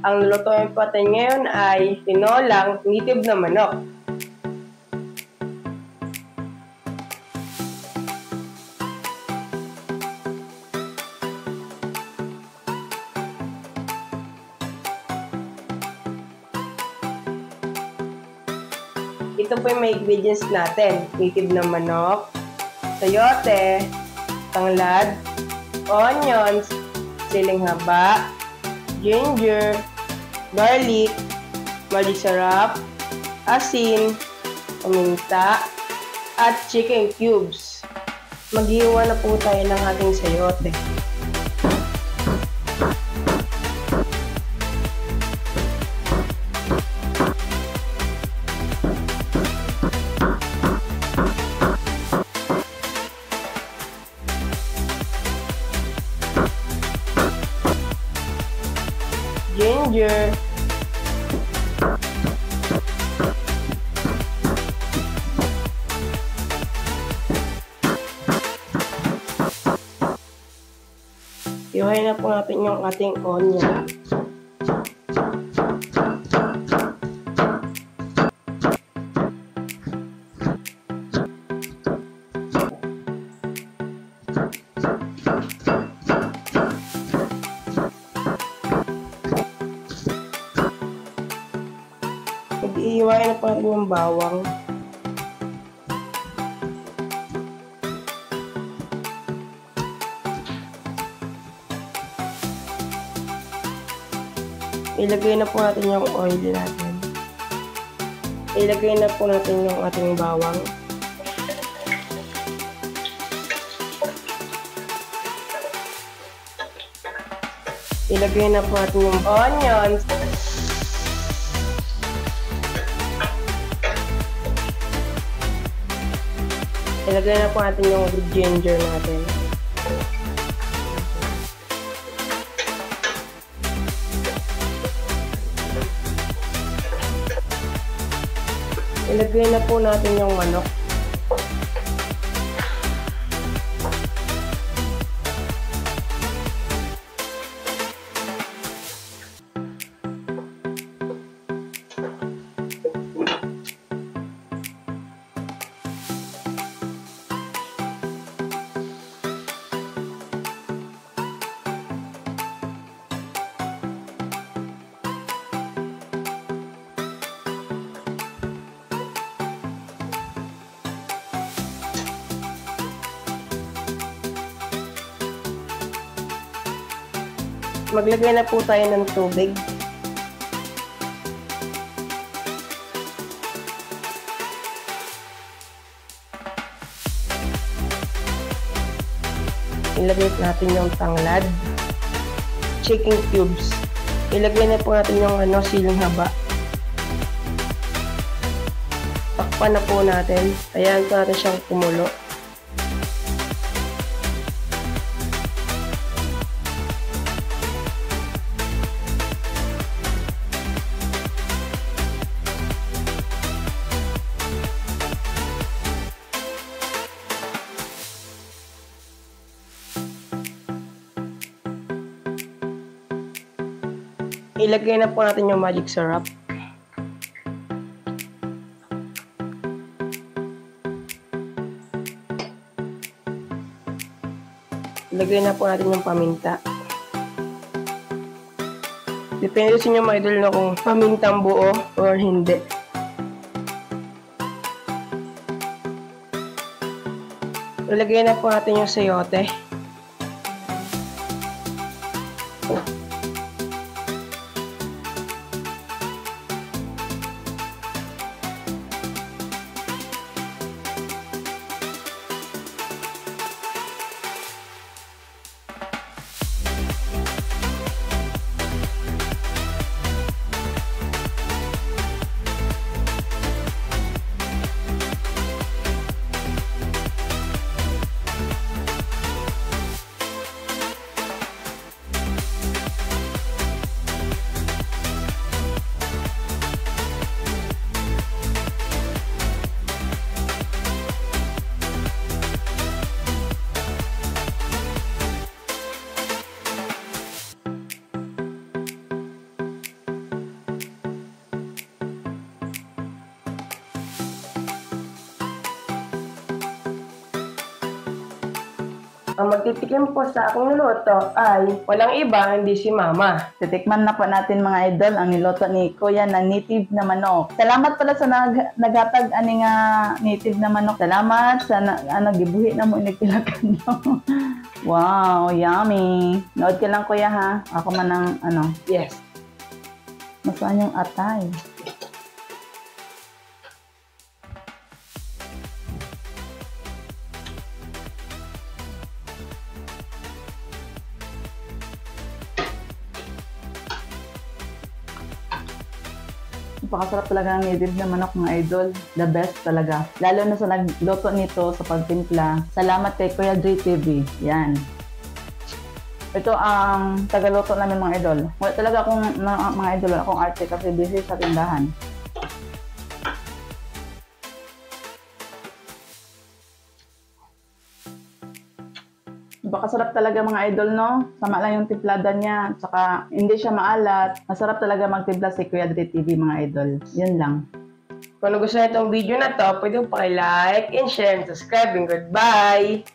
Ang lulutuin po natin ngayon ay tinolang native na manok. Ito po yung may ingredients natin. Native na manok, sayote, tanglad, onions, siling haba, ginger, garlic, magic sarap, asin, paminta, at chicken cubes. Maghiwa na po tayo ng ating sayote. Ginger, iwain na po natin yung ating onion. Iiwain na po natin yung bawang. Ilagay na po natin yung oil natin. Ilagay na po natin yung ating bawang. Ilagay na po natin yung onions. Ilagay na po natin yung ginger natin. Ilagay na po natin yung manok. Maglagay na po tayo ng tubig. Ilagay natin yung tanglad, chicken cubes. Ilagay na po natin yung siling haba. Takpan na po natin. Ayan po natin siyang kumulo. Ilagay na po natin yung magic syrup. Ilagay na po natin yung paminta. Depende sa inyo mga idol na kung pamintang buo or hindi. Ilagay na po natin yung sayote. Ang magtitikim po sa aking niluto ay walang iba, hindi si Mama. Titikman na po natin mga idol ang niluto ni Kuya na native na manok. Salamat pala sa naghatag ani nga native na manok. Salamat sa gibuhi na mo inigtilakan no. Wow, yummy. Nood ka lang Kuya ha. Ako man ang Yes. Masaan yung atay? Napakasarap talaga ng native na manok mga idol. The best talaga. Lalo na sa nagluto nito sa pagtimpla. Salamat kay Kuya Dre TV. Yan. Ito ang tagaluto namin mga idol. Wala talaga akong mga idol, wala akong arte kasi busy sa tindahan. Napakasarap talaga mga idol, no? Sama lang yung timplada niya. Tsaka hindi siya maalat. Masarap talaga magtimpla si Kuya Dre TV mga idol. Yun lang. Kung gusto nyo itong video na to, pwede mo paki-like and share and subscribe and goodbye!